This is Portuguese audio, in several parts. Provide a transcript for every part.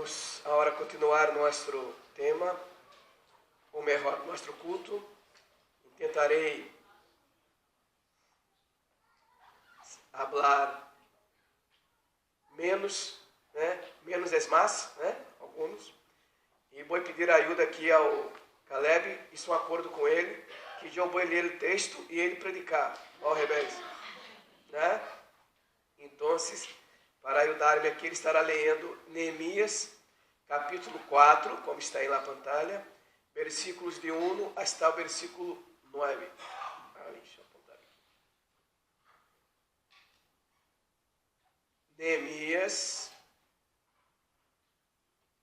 Vamos agora continuar nosso tema, ou melhor, nosso culto. Tentarei falar menos, menos é mais, alguns. E vou pedir ajuda aqui ao Caleb, e sou acordo com ele, que eu vou ler o texto e ele predicar, ao revés. Então, para ajudar-me aqui, ele estará lendo Neemias, capítulo 4, como está aí na pantalla, versículos de 1 até o versículo 9. Deixa eu apontar aqui. Neemias,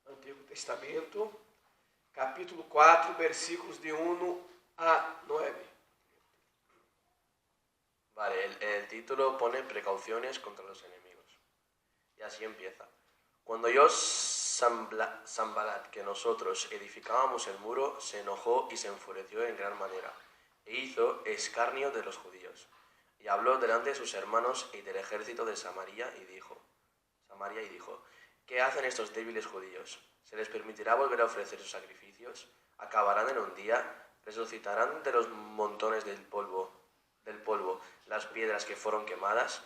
Antigo Testamento, capítulo 4, versículos de 1 a 9. Vale, el título pone precauciones contra los enemigos. Y así empieza. Cuando yo, Sanballat, que nosotros edificábamos el muro, se enojó y se enfureció en gran manera, e hizo escarnio de los judíos. Y habló delante de sus hermanos y del ejército de Samaria y dijo, ¿qué hacen estos débiles judíos? ¿Se les permitirá volver a ofrecer sus sacrificios? ¿Acabarán en un día? ¿Resucitarán de los montones del polvo las piedras que fueron quemadas?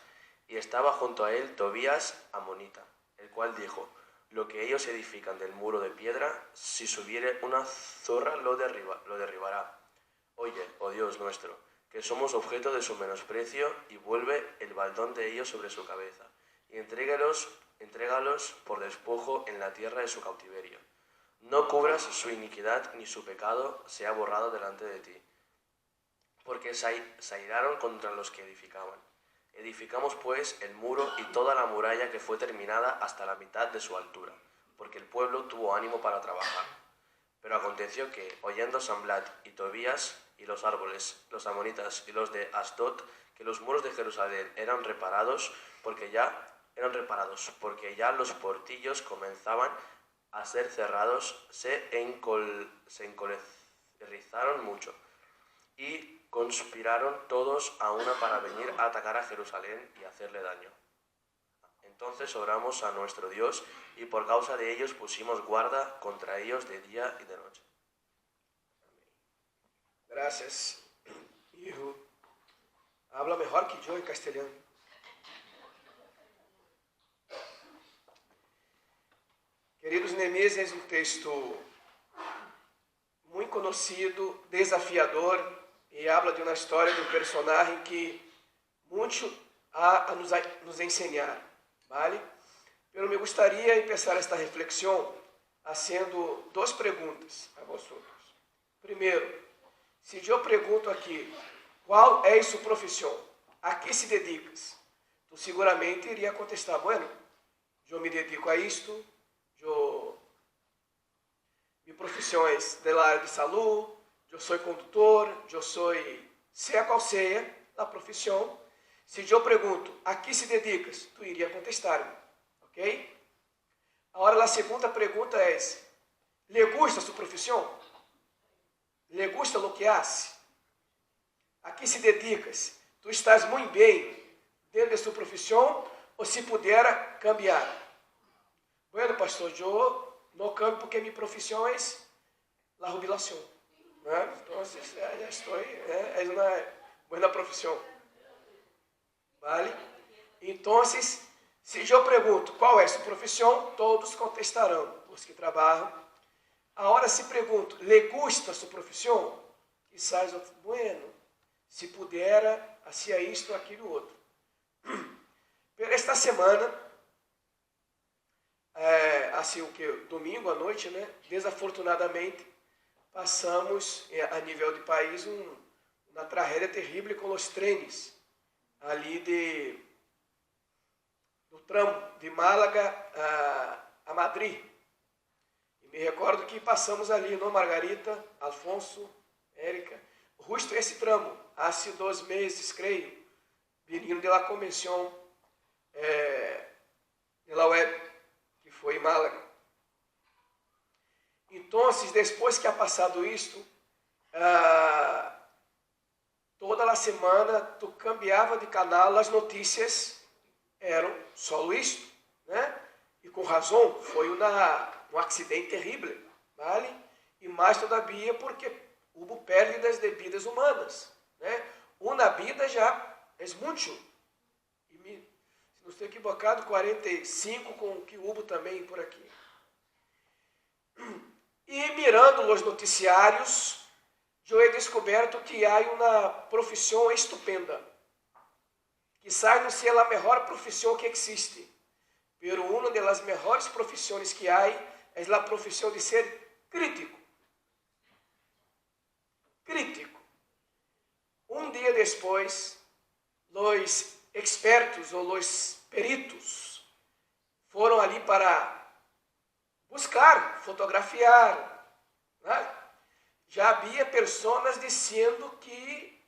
Y estaba junto a él Tobías amonita, el cual dijo, lo que ellos edifican del muro de piedra, si subiere una zorra lo derribará. Oye, oh Dios nuestro, que somos objeto de su menosprecio, y vuelve el baldón de ellos sobre su cabeza, y entrégalos por despojo en la tierra de su cautiverio. No cubras su iniquidad, ni su pecado sea borrado delante de ti. Porque se airaron contra los que edificaban. Edificamos pues el muro y toda la muralla que fue terminada hasta la mitad de su altura, porque el pueblo tuvo ánimo para trabajar. Pero aconteció que, oyendo Sanballat y Tobías y los árboles, los amonitas y los de Asdod, que los muros de Jerusalén eran reparados, porque ya los portillos comenzaban a ser cerrados, se encolerizaron mucho y conspiraron todos a una para venir a atacar a Jerusalén y hacerle daño. Entonces oramos a nuestro Dios y por causa de ellos pusimos guarda contra ellos de día y de noche. Gracias, hijo. Habla mejor que yo en castellano. Queridos, Neemias é um texto muito conhecido, desafiador, e habla de uma história de um personagem que muito há a nos ensinar, ¿vale? Pero me gostaria de começar esta reflexão fazendo duas perguntas a vocês. Primeiro, se eu pergunto aqui, qual é sua profissão? A que se dedicas? Tu seguramente iria contestar, bueno, eu me dedico a isto, minha profissão é da área de saúde, eu sou condutor, eu sou, seja qual seja a profissão. Se eu pergunto, a que se dedicas? Tu iria contestar-me, ok? Agora, a segunda pergunta é, ¿le gusta sua profissão? ¿Le gusta lo que hace? A que se dedicas? Tu estás muito bem dentro de sua profissão ou se pudera cambiar? Bueno, pastor, eu não cambio porque minha profissão é a jubilação. Então, já estou, é uma boa profissão. Vale? Então, se eu pergunto qual é sua profissão, todos contestarão, os que trabalham. Agora, se pergunto, ¿le gusta sua profissão? Quizás, bueno, se pudera, hacía isto, aquilo, outro. Pero esta semana, assim o que domingo à noite, desafortunadamente, passamos a nível de país uma tragédia terrível com os trens ali do tramo de Málaga a Madrid. E me recordo que passamos ali, no Margarita, Alfonso, Érica, justo esse tramo, há 2 meses, creio, vindo da convenção pela web, que foi em Málaga. Então, depois que ha passado isto, toda a semana tu cambiava de canal, as notícias eram só isto, E com razão, foi um acidente terrível, vale? E mais todavia porque houve pérdidas de vidas humanas, né? Uma vida já é muito. E se não estou equivocado, 45 com o que houve também por aqui. E mirando os noticiários, eu he descoberto que há uma profissão estupenda. Quizás não seja a melhor profissão que existe, pero uma das melhores profissões que há é a profissão de ser crítico. Crítico. Um dia depois, os expertos ou os peritos foram ali para buscar, fotografiar, né? Já havia pessoas dizendo que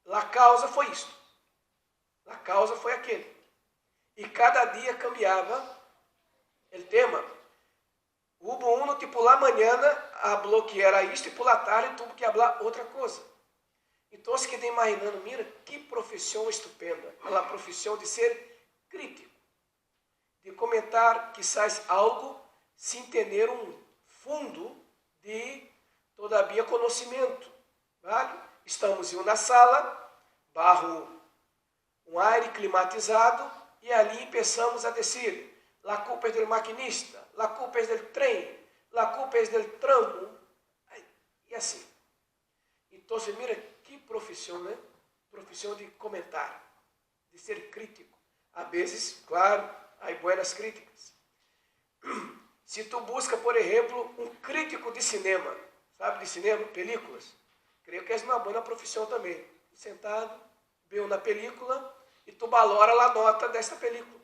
a causa foi isto, a causa foi aquele. E cada dia cambiava o tema. Houve um que por la manhã falou que era isto e por la tarde tuvo que falar outra coisa. Então, se quedei imaginando, mira, que profissão estupenda, a profissão de ser crítico, de comentar quizás algo sem ter um fundo de, todavia, conhecimento. Vale? Estamos em uma sala, barro um ar climatizado, e ali pensamos a dizer, la culpa é do maquinista, la culpa é do trem, la culpa é do tramo, e assim. Então, mira, que profissão, né? Profissão de comentar, de ser crítico. Às vezes, claro, há boas críticas. Se tu busca, por exemplo, um crítico de cinema, sabe, de cinema, películas, creio que é uma boa profissão também. Sentado, vê uma película e tu valora a nota desta película.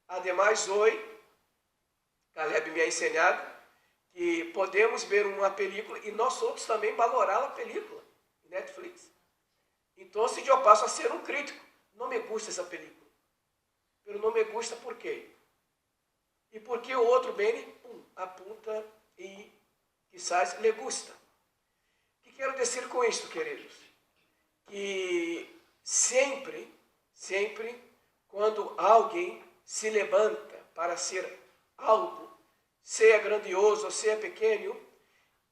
Ademais, hoje, Caleb me ha ensinado que podemos ver uma película e nós outros também valorar a película, Netflix. Então, se eu passo a ser um crítico, não me gusta essa película. Pero não me gusta por quê? E porque o outro bem apunta e quizás lhe gusta. O que quero dizer com isto, queridos? Que sempre, quando alguém se levanta para ser algo, seja grandioso ou seja pequeno,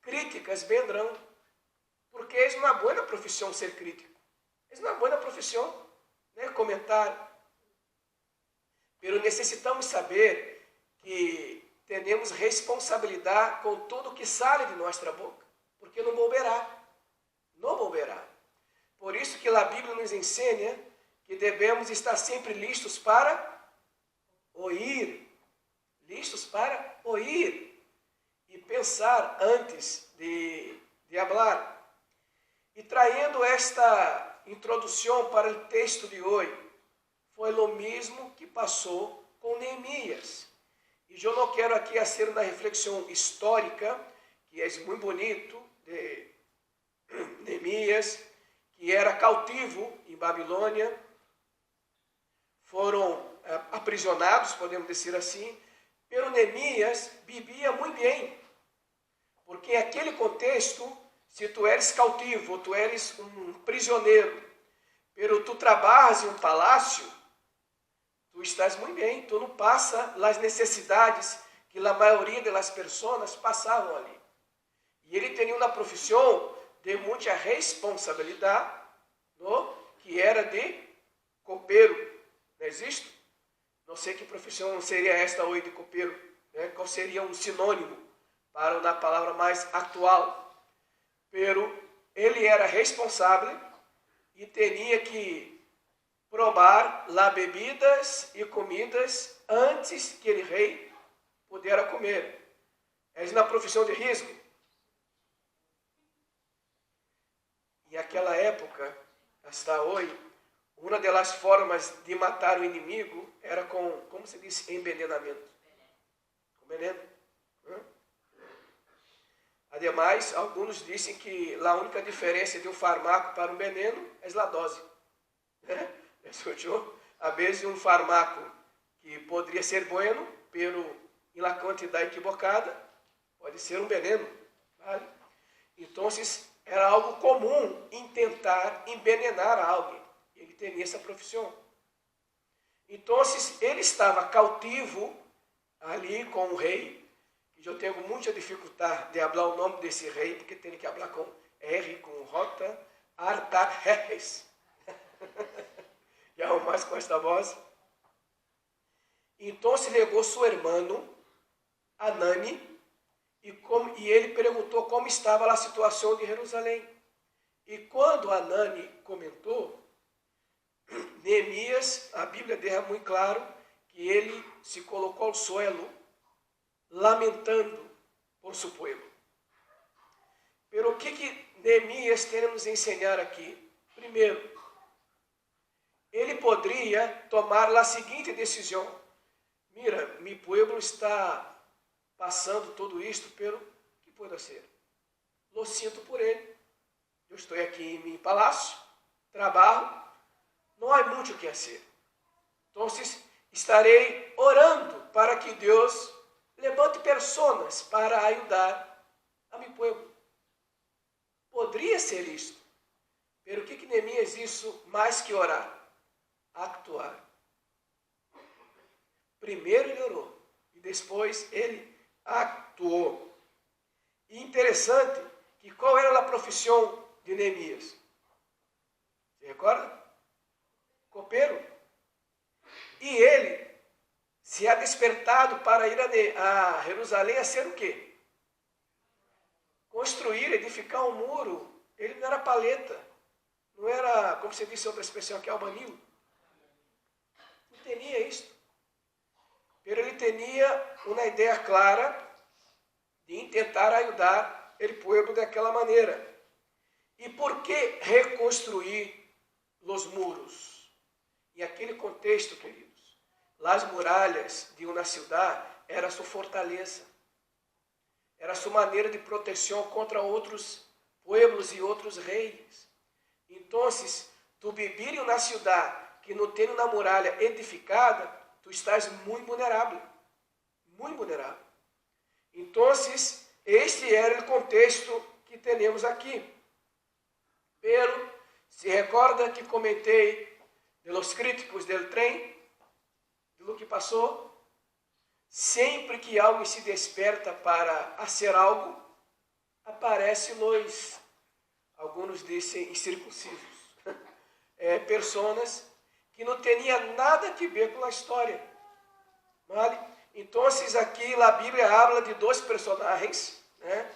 críticas vendrão. Porque é uma boa profissão ser crítico. É uma boa profissão, né? Comentar. Mas necessitamos saber que temos responsabilidade com tudo que sai de nossa boca, porque não volverá. Não volverá. Por isso que a Bíblia nos ensina que devemos estar sempre listos para ouvir. Listos para ouvir e pensar antes de falar. E traindo esta introdução para o texto de hoje, foi o mesmo que passou com Neemias. E eu não quero aqui fazer uma reflexão histórica, que é muito bonito, de Neemias, que era cautivo em Babilônia, foram aprisionados, podemos dizer assim, pero Neemias vivia muito bem, porque em aquele contexto, se tu eres cautivo, tu eres um prisioneiro, pero tu trabalhas em um palácio, tu estás muito bem, tu não passa as necessidades que a maioria das pessoas passavam ali. E ele tinha uma profissão de muita responsabilidade, não? Que era de copeiro, não existe? Não sei que profissão seria esta hoje de copeiro, né? Qual seria um sinônimo para uma palavra mais atual. Pero ele era responsável e tinha que provar lá bebidas e comidas antes que o rei pudesse comer. É na profissão de risco. E naquela época, hasta hoje, uma das formas de matar o inimigo era com, como se diz, envenenamento. Com veneno. Ademais, alguns dizem que a única diferença de um fármaco para um veneno é a dose. Escutou? Às vezes um fármaco que poderia ser bueno, pero em la quantidade equivocada, pode ser um veneno. Vale? Então, era algo comum em tentar envenenar alguém. Ele tinha essa profissão. Então, ele estava cautivo ali com o rei, e eu tenho muita dificuldade de falar o nome desse rei, porque tenho que falar com R, com J, Artaxerxes. E algo mais com esta voz. Então se chegou seu irmão, Anani, e ele perguntou como estava a situação de Jerusalém. E quando Anani comentou, Neemias, a Bíblia deixa muito claro que ele se colocou ao suelo, lamentando por seu povo. Pero o que Neemias tem a nos ensinar aqui? Primeiro, ele poderia tomar a seguinte decisão: mira, meu povo está passando tudo isto, pero que pode ser? Lo sinto por ele. Eu estou aqui em meu palácio, trabalho, não há muito o que fazer. Então, estarei orando para que Deus levante pessoas para ajudar a meu povo. Poderia ser isto. Pero o que Neemias isso mais que orar? Actuar. Primeiro ele orou e depois ele actuou. E interessante que qual era a profissão de Neemias? Você recorda? Copeiro. E ele se ha despertado para ir a Jerusalém a ser o quê? Construir, edificar um muro. Ele não era paleta. Não era, como você disse outra expressão aqui, albanil. Não tinha isto. Mas ele tinha uma ideia clara de tentar ajudar o povo daquela maneira. E por que reconstruir os muros? Em aquele contexto, queridos, as muralhas de uma cidade era sua fortaleza. Era sua maneira de proteção contra outros pueblos e outros reis. Então, tu viver em uma cidade que não tem uma muralha edificada, tu estás muito vulnerável. Muito vulnerável. Então, este era o contexto que temos aqui. Pero, se recorda que comentei de los críticos del trem, de lo que passou? Sempre que alguém se desperta para fazer algo, aparecem alguns dizem incircuncisos, pessoas que não tinham nada a ver com a história. Vale? Então, aqui a Bíblia habla de dois personagens, né?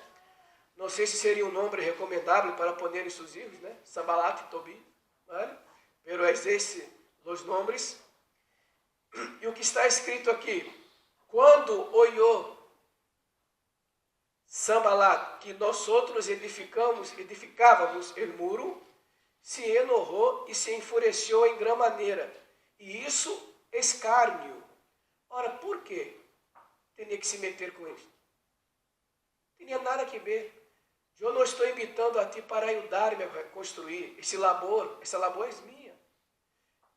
Não sei se seria um nome recomendável para poner em seus filhos, né? Sanbalat e Tobi, vale? Pero é esse os nomes. E o que está escrito aqui? Quando olhou Sanbalat que nós outros edificávamos o muro, se enojou e se enfureceu em grande maneira. E isso escárnio. Ora, por quê? Tinha que se meter com isso. Não tinha nada a ver. Eu não estou invitando a ti para ajudar-me a construir essa labor é minha.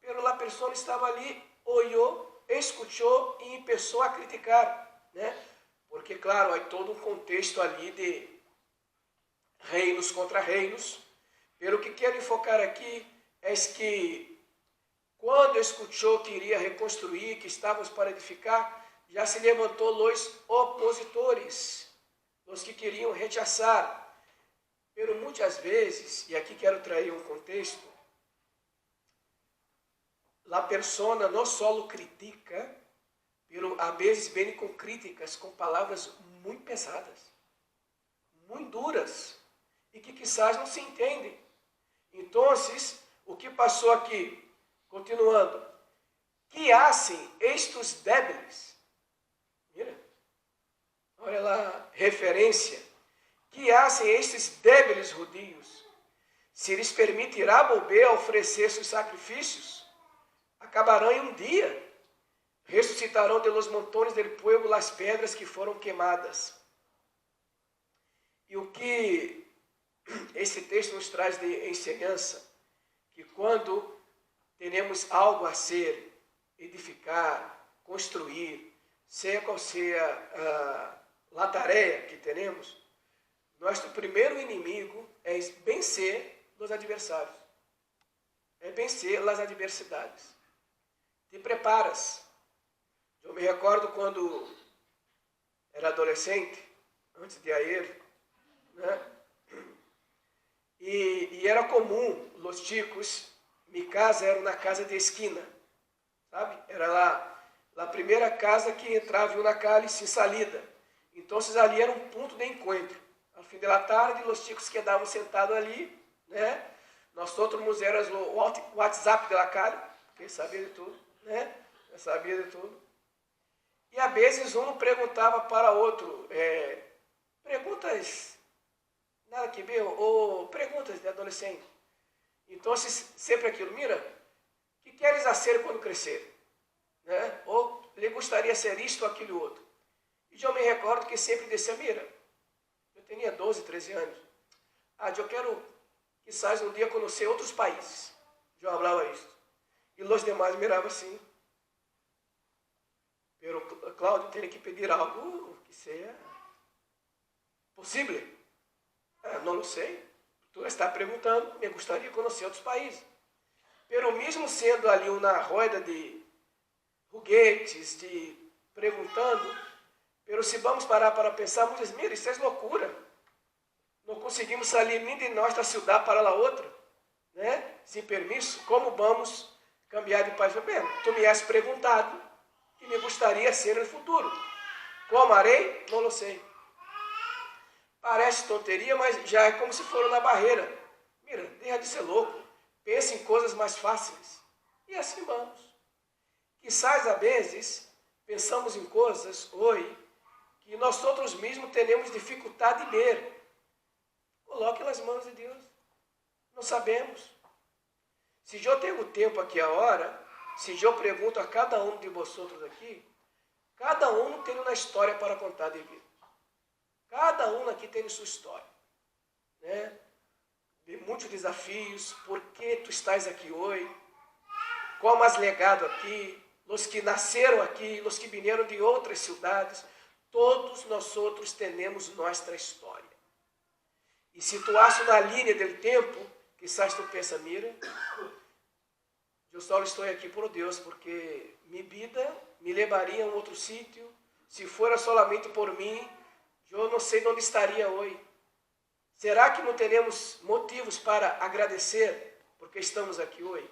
Pero a pessoa estava ali, olhou, escutou e começou a criticar, né? Porque, claro, há todo um contexto ali de reinos contra reinos. Pero o que quero enfocar aqui é que quando escutou que iria reconstruir, que estávamos para edificar, já se levantou os opositores, os que queriam rechaçar. Pero muitas vezes, e aqui quero trazer um contexto, a pessoa não só critica, pero a vezes vem com críticas, com palavras muito pesadas, muito duras, e que quizás não se entendem. Então, o que passou aqui, continuando, que hacen estes débiles, mira, olha lá, referência, que hacen estes débiles judios, se lhes permitirá volver a oferecer seus sacrifícios, acabarão em um dia, ressuscitarão de los montones del pueblo as pedras que foram queimadas. E o que esse texto nos traz de ensinança, que quando temos algo a ser, edificar, construir, seja qual seja a tarefa que temos, nosso primeiro inimigo é vencer os adversários, é vencer as adversidades. Te preparas. Eu me recordo quando era adolescente, antes de Ayer, né? E era comum, os chicos, minha casa era na casa de esquina, sabe? Era lá, a primeira casa que entrava em uma calle sin salida. Então, ali era um ponto de encontro. Ao fim da tarde, os chicos quedavam sentados ali, né? Nós outros éramos o WhatsApp da calle, porque sabia de tudo, né? Eu sabia de tudo. E às vezes um perguntava para outro, perguntas nada que ver, ou perguntas de adolescente. Então, sempre aquilo, mira, o que queres ser quando crescer? Né? Ou lhe gostaria de ser isto ou aquilo outro? E eu me recordo que sempre dizia, mira, eu tinha 12, 13 anos. Eu quero, quizás, um dia conhecer outros países. Eu falava isso. E os demais miravam assim. Pero, Cláudio, tem que pedir algo que seja possível. Não sei. Tu está perguntando, me gostaria de conhecer outros países. Pero mesmo sendo ali uma roda de foguetes, de perguntando, pero se vamos parar para pensar, muitas vezes, mira, isso é loucura. Não conseguimos sair nem de nossa cidade para a outra, né? Sem permisso. Como vamos cambiar de país? Bem, tu me has perguntado que me gostaria de ser no futuro. Como harei? Não sei. Parece tonteria, mas já é como se for na barreira. Mira, deixa de ser louco. Pense em coisas mais fáceis. E assim vamos. Quizás, às vezes, pensamos em coisas hoje que nós outros mesmos temos dificuldade de ver. Coloque nas mãos de Deus. Não sabemos. Se eu tenho tempo aqui a hora, se eu pergunto a cada um de vocês aqui, cada um tem uma história para contar de vida. Cada um aqui tem sua história, né? De muitos desafios, por que tu estás aqui hoje, como has legado aqui, os que nasceram aqui, os que vieram de outras cidades, todos nós outros temos nossa história. E se tu achas na linha do tempo, quizás tu pensa, mira, eu só estou aqui por Deus, porque minha vida me levaria a um outro sítio, se fora solamente por mim, eu não sei onde estaria hoje. Será que não teremos motivos para agradecer porque estamos aqui hoje?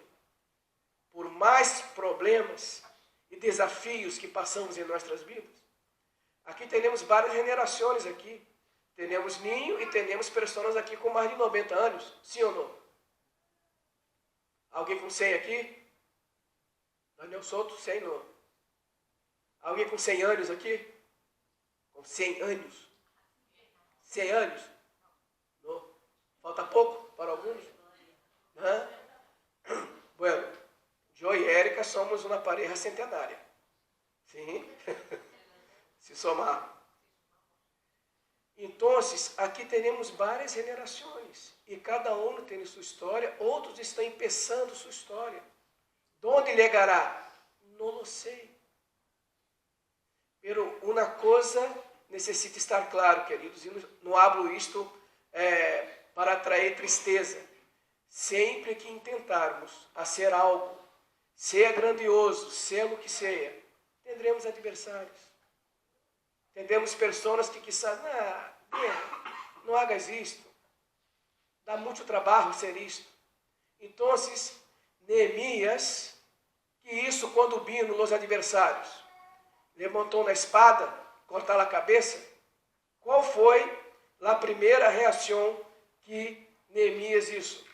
Por mais problemas e desafios que passamos em nossas vidas. Aqui temos várias gerações aqui. Temos ninho e temos pessoas aqui com mais de 90 anos. Sim ou não? Alguém com 100 aqui? Daniel Souto, 100 não. Alguém com 100 anos aqui? Com 100 anos? 100 anos? Não. Falta pouco para alguns? Bueno, eu e Érica somos uma pareja centenária. Sim? Se somar. Então, aqui temos várias gerações. E cada um tem sua história. Outros estão começando sua história. Onde chegará? Não sei. Pero uma coisa necessita estar claro, queridos, e não hablo isto para atrair tristeza. Sempre que intentarmos fazer algo, seja grandioso, seja o que seja, teremos adversários. Teremos pessoas que quizás, não hagas isto, dá muito trabalho ser isto. Então, Neemias, que isso quando vindo os adversários, levantou na espada, cortar a cabeça, qual foi a primeira reação que Neemias isso?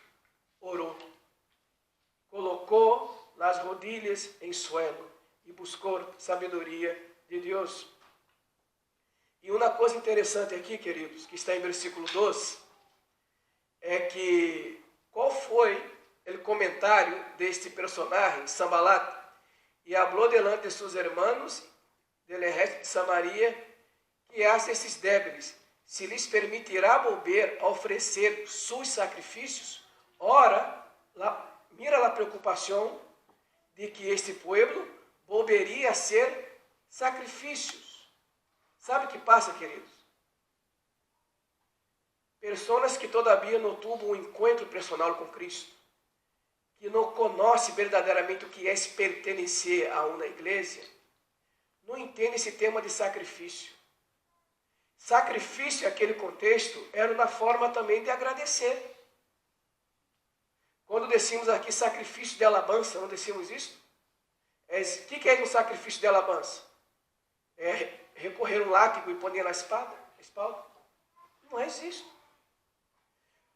Orou. Colocou as rodilhas em suelo e buscou sabedoria de Deus. E uma coisa interessante aqui, queridos, que está em versículo 12, é que qual foi o comentário deste personagem, Sanbalat? E falou delante de seus irmãos del resto de Samaria, que hace esses débiles, se lhes permitirá volver a oferecer seus sacrifícios. Ora, mira a preocupação de que este pueblo volveria a ser sacrifícios. Sabe o que passa, queridos? Pessoas que todavia não tiveram um encontro personal com Cristo, que não conhecem verdadeiramente o que é pertencer a uma igreja, não entendem esse tema de sacrifício. Sacrifício, naquele contexto, era uma forma também de agradecer. Quando decimos aqui sacrifício de alabança, não decimos isso? O que é um sacrifício de alabança? É recorrer um látigo e poner na espalda? Não é isso.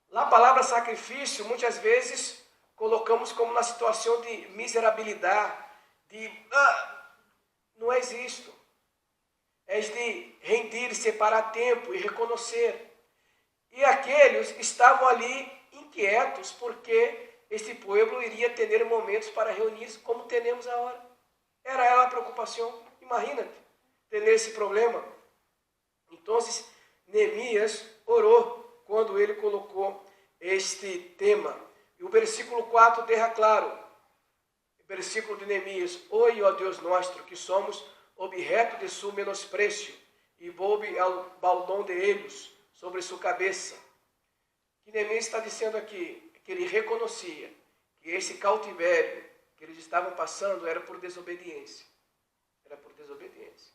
Lá a palavra sacrifício, muitas vezes, colocamos como na situação de miserabilidade, não é isto. É de rendir, separar tempo e reconhecer. E aqueles estavam ali inquietos, porque este povo iria ter momentos para reunir-se, como temos agora. Era ela a preocupação. Imagina-te, ter esse problema. Então, Neemias orou quando ele colocou este tema. E o versículo 4 deixa claro, o versículo de Neemias: Oi, ó Deus nosso, que somos objeto de seu menosprecio, e volve ao baldão de eles sobre sua cabeça. O que Neemias está dizendo aqui é que ele reconhecia que esse cautivério que eles estavam passando era por desobediência. Era por desobediência.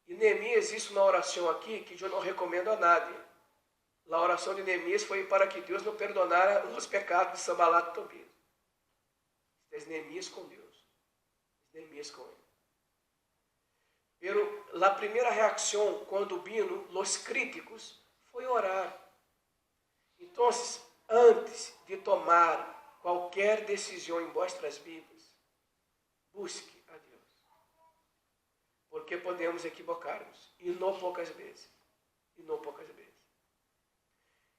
E Neemias, isso na oração aqui, que eu não recomendo a nadie. A oração de Neemias foi para que Deus não perdonara os pecados de Sanbalat e Tobias. É Neemias com Deus. Neemias com ele. Pero a primeira reação quando vino os críticos foi orar. Então, antes de tomar qualquer decisão em vossas vidas, busque a Deus. Porque podemos equivocar-nos, e não poucas vezes.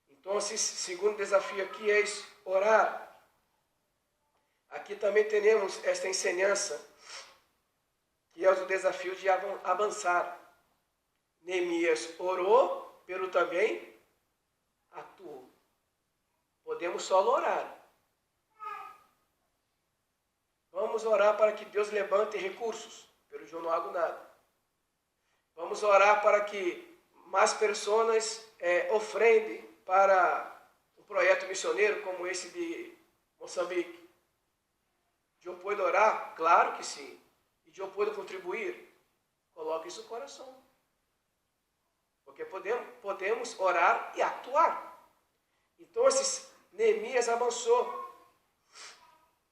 Então, o segundo desafio aqui é orar. Aqui também temos esta ensinança, que é o desafio de avançar. Neemias orou, pero também atuou. Podemos só orar. Vamos orar para que Deus levante recursos, pero eu não hago nada. Vamos orar para que mais pessoas ofrendem para um projeto missioneiro como esse de Moçambique. Eu posso orar? Claro que sim. E eu posso contribuir? Coloque isso no coração. Porque podemos orar e atuar. Então, Neemias avançou.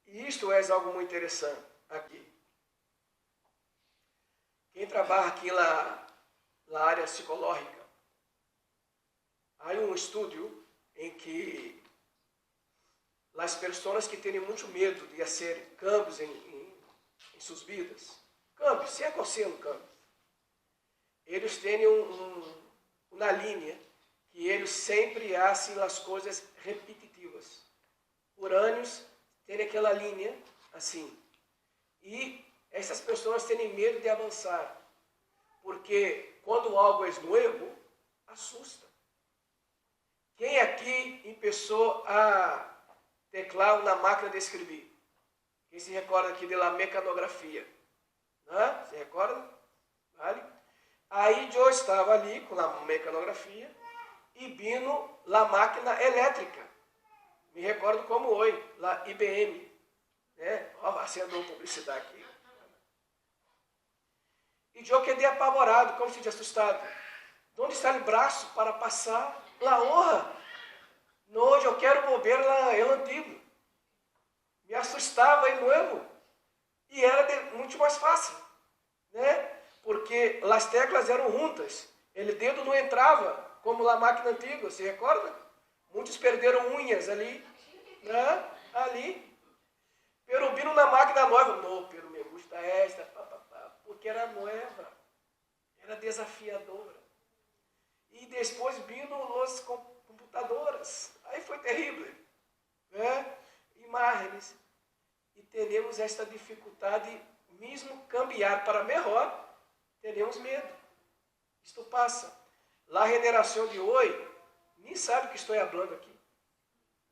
E isto é algo muito interessante aqui. Quem trabalha aqui na área psicológica, há um estudo em que as pessoas que têm muito medo de fazer câmbios em suas vidas, câmbios, se é qual seja um câmbio, eles têm uma linha que eles sempre fazem as coisas repetitivas. Por anos, tem aquela linha assim. E essas pessoas têm medo de avançar, porque quando algo é novo, assusta. Quem aqui começou a teclar na máquina de escrever? Quem se recorda aqui da mecanografia? Né? Se recorda? Vale? Aí eu estava ali com a mecanografia e vindo a máquina elétrica. Me recordo como hoje, lá IBM. Né? Ó, sendo publicidade aqui. E eu quedei apavorado, como se tivesse assustado. Onde está o braço para passar a honra? Não, eu quero volver lá, é o antigo. Me assustava e novo. E era muito mais fácil, né? Porque as teclas eram juntas. O dedo não entrava, como na máquina antiga, se recorda? Muitos perderam unhas ali, né? Ali. Pero viram na máquina nova. Não, pero me gusta esta, porque era nova. Era desafiadora. E depois viram as computadoras. Aí foi terrível, né? Imagens. E teremos esta dificuldade, mesmo cambiar para melhor, teremos medo. Isto passa. A generação de hoje nem sabe o que estou falando aqui.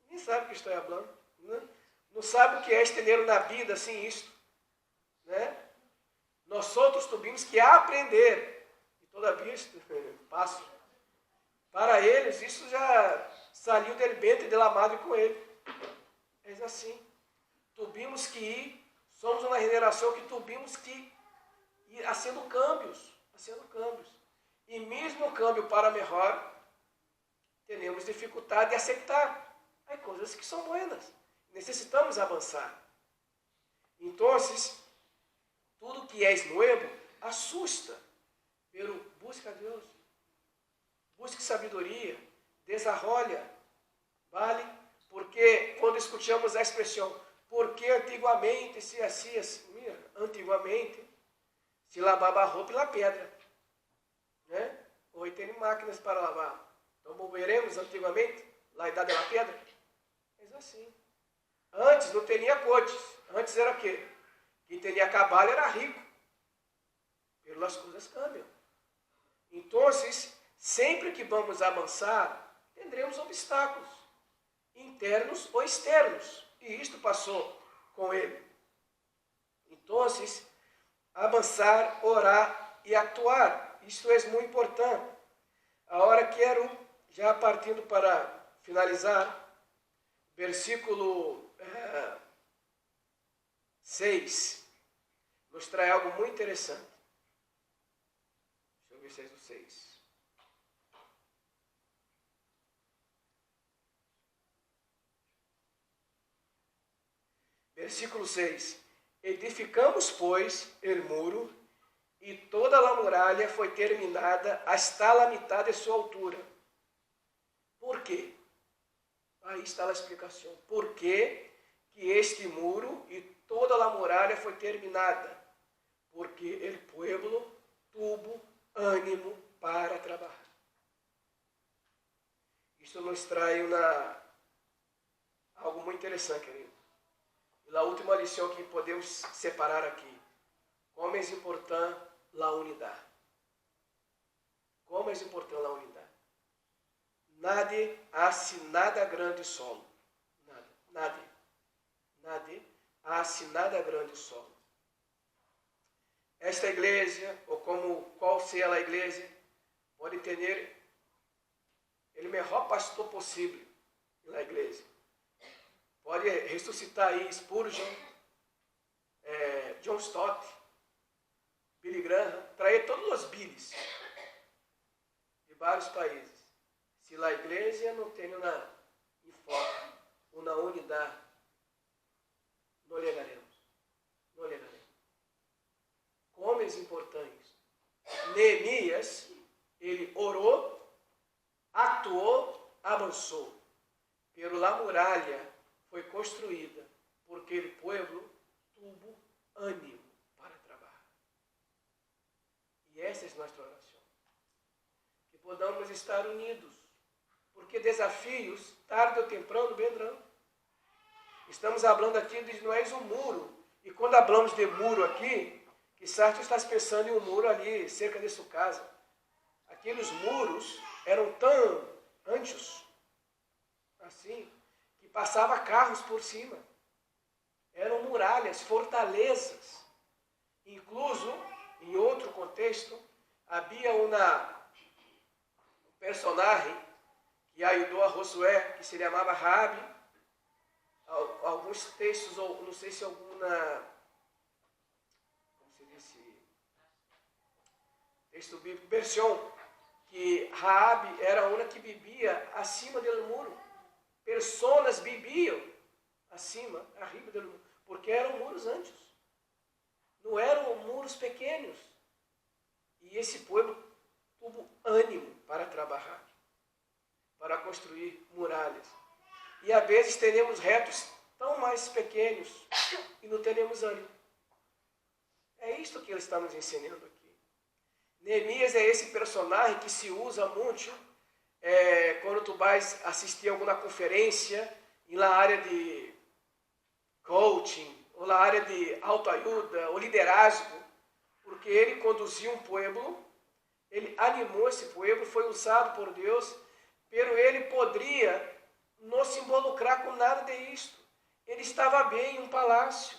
Nem sabe o que estou falando. Né? Não sabe o que é ter na vida assim isto. Né? Nós outros tuvimos que aprender. E todavia isto passo. Para eles, isso já saiu del ventre de la madre com ele. É assim. Tuvimos que ir, somos uma geração que tuvimos que ir fazendo câmbios. E mesmo o câmbio para melhor, temos dificuldade de aceitar. Há coisas que são buenas. Necessitamos avançar. Então, tudo que é novo assusta. Pero busca a Deus. Busque sabedoria. Desarrolha. Vale? Porque quando escutamos a expressão, porque antigamente se hacía assim, mira, antigamente se lavava a roupa na pedra. Né? Hoje tem máquinas para lavar. Então, veremos antigamente, na idade da pedra. Mas assim. Antes não tinha coches. Antes era o quê? Quem tinha cavalo era rico. Pelas coisas cambiam. Então, sempre que vamos avançar, teremos obstáculos, internos ou externos. E isto passou com ele. Então, avançar, orar e atuar. Isto é muito importante. Agora quero, já partindo para finalizar, versículo 6, nos traz algo muito interessante. Deixa eu ver se é o 6. Versículo 6. Edificamos, pois, o muro, e toda a muralha foi terminada hasta a metade de sua altura. Por quê? Aí está a explicação. Por que este muro e toda a muralha foi terminada? Porque o povo tuvo ânimo para trabalhar. Isso nos traz algo muito interessante, querido. E a última lição que podemos separar aqui. Como é importante a unidade. Como é importante a unidade. Nadie hace nada grande solo. Nadie hace nada grande solo. Esta igreja, ou qual seja a igreja, pode ter o melhor pastor possível na igreja. Pode ressuscitar aí Spurgeon, John Stott, Billy Graham, trazer todos os Billys de vários países. Se a igreja não tem uma unidade, não chegaremos. Não chegaremos. Como é importante isso? Neemias, ele orou, atuou, avançou. Pero a muralha foi construída porque o povo teve ânimo para trabalhar. E essa é nossa oração. Que podamos estar unidos. Porque desafios, tarde ou temprano, vendrão. Estamos falando aqui de não é um muro. E quando falamos de muro aqui, quizás tu estás pensando em um muro ali, cerca de sua casa. Aqueles muros eram tão anchos, assim, que passava carros por cima. Eram muralhas, fortalezas. Incluso, em outro contexto, havia um personagem que ajudou a Josué, que se chamava Raabe. Alguns textos, ou não sei se alguma, como se diz, texto bíblico, versão, que Raabe era uma que vivia acima do muro. Pessoas viviam acima, arriba do muro, porque eram muros anchos. Não eram muros pequenos. E esse povo teve ânimo para trabalhar, para construir muralhas. E às vezes teremos retos tão mais pequenos e não teremos ânimo. É isto que ele está nos ensinando aqui. Neemias é esse personagem que se usa muito quando tu vais assistir alguma conferência na área de coaching, ou na área de autoajuda, ou liderazgo, porque ele conduziu um povo, ele animou esse povo, foi usado por Deus, pero ele poderia não se involucrar com nada disto. Ele estava bem em um palácio,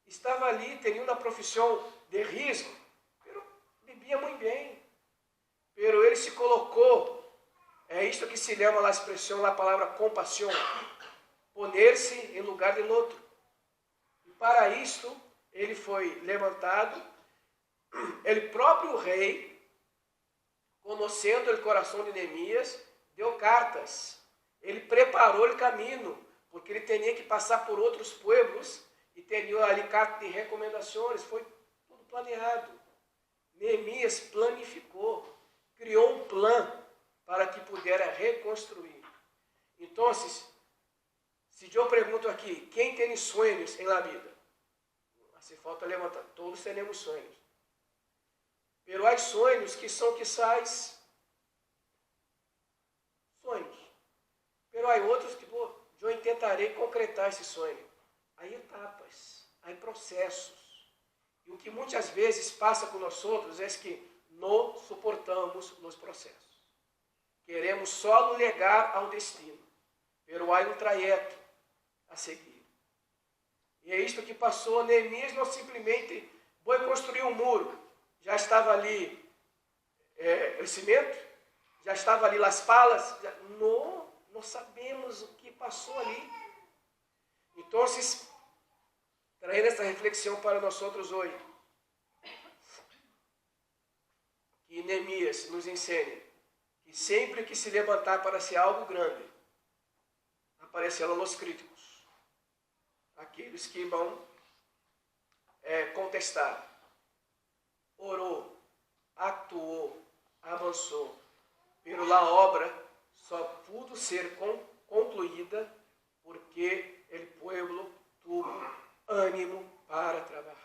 estava ali, tinha uma profissão de risco, pero vivia muito bem. Pero ele se colocou, é isto que se chama a expressão, a palavra compaixão, poner-se em lugar do outro. E para isto, ele foi levantado, o próprio rei, conhecendo o coração de Neemias, deu cartas. Ele preparou o caminho, porque ele tinha que passar por outros pueblos e tinha ali cartas de recomendações. Foi tudo planeado. Neemias planificou, criou um plano para que pudesse reconstruir. Então, se eu pergunto aqui, quem tem sonhos em la vida? Se falta levantar, todos temos sonhos. Pero há sonhos que são quizás sonhos. Pero há outros que, eu tentarei concretar esse sonho. Há etapas, há processos. E o que muitas vezes passa com nós outros é que não suportamos os processos. Queremos só legar ao destino. Pero há um trajeto a seguir. E é isto que passou. Neemias não simplesmente foi construir um muro. Já estava ali o cimento, já estava ali as palas. Não sabemos o que passou ali. Então, trazendo essa reflexão para nós outros hoje, que Neemias nos ensine que sempre que se levantar para ser algo grande, aparecerão os críticos, aqueles que vão contestar. Orou, atuou, avançou, pero a obra só pudo ser concluída porque o povo tuvo ânimo para trabalhar.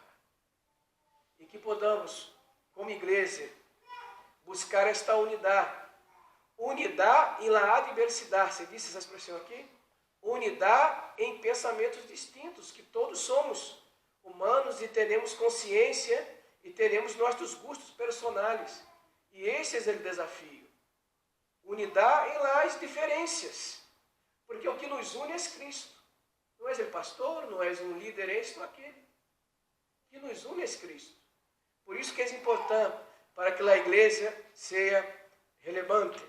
E que podamos, como igreja, buscar esta unidade. Unidade em la adversidade. Você disse essa expressão aqui? Unidade em pensamentos distintos, que todos somos humanos e temos consciência e teremos nossos gostos personais. E esse é o desafio. Unidade em las diferenças. Porque o que nos une é Cristo. Não és o pastor, não és um líder, este ou aquele. O que nos une é Cristo. Por isso que é importante para que a igreja seja relevante.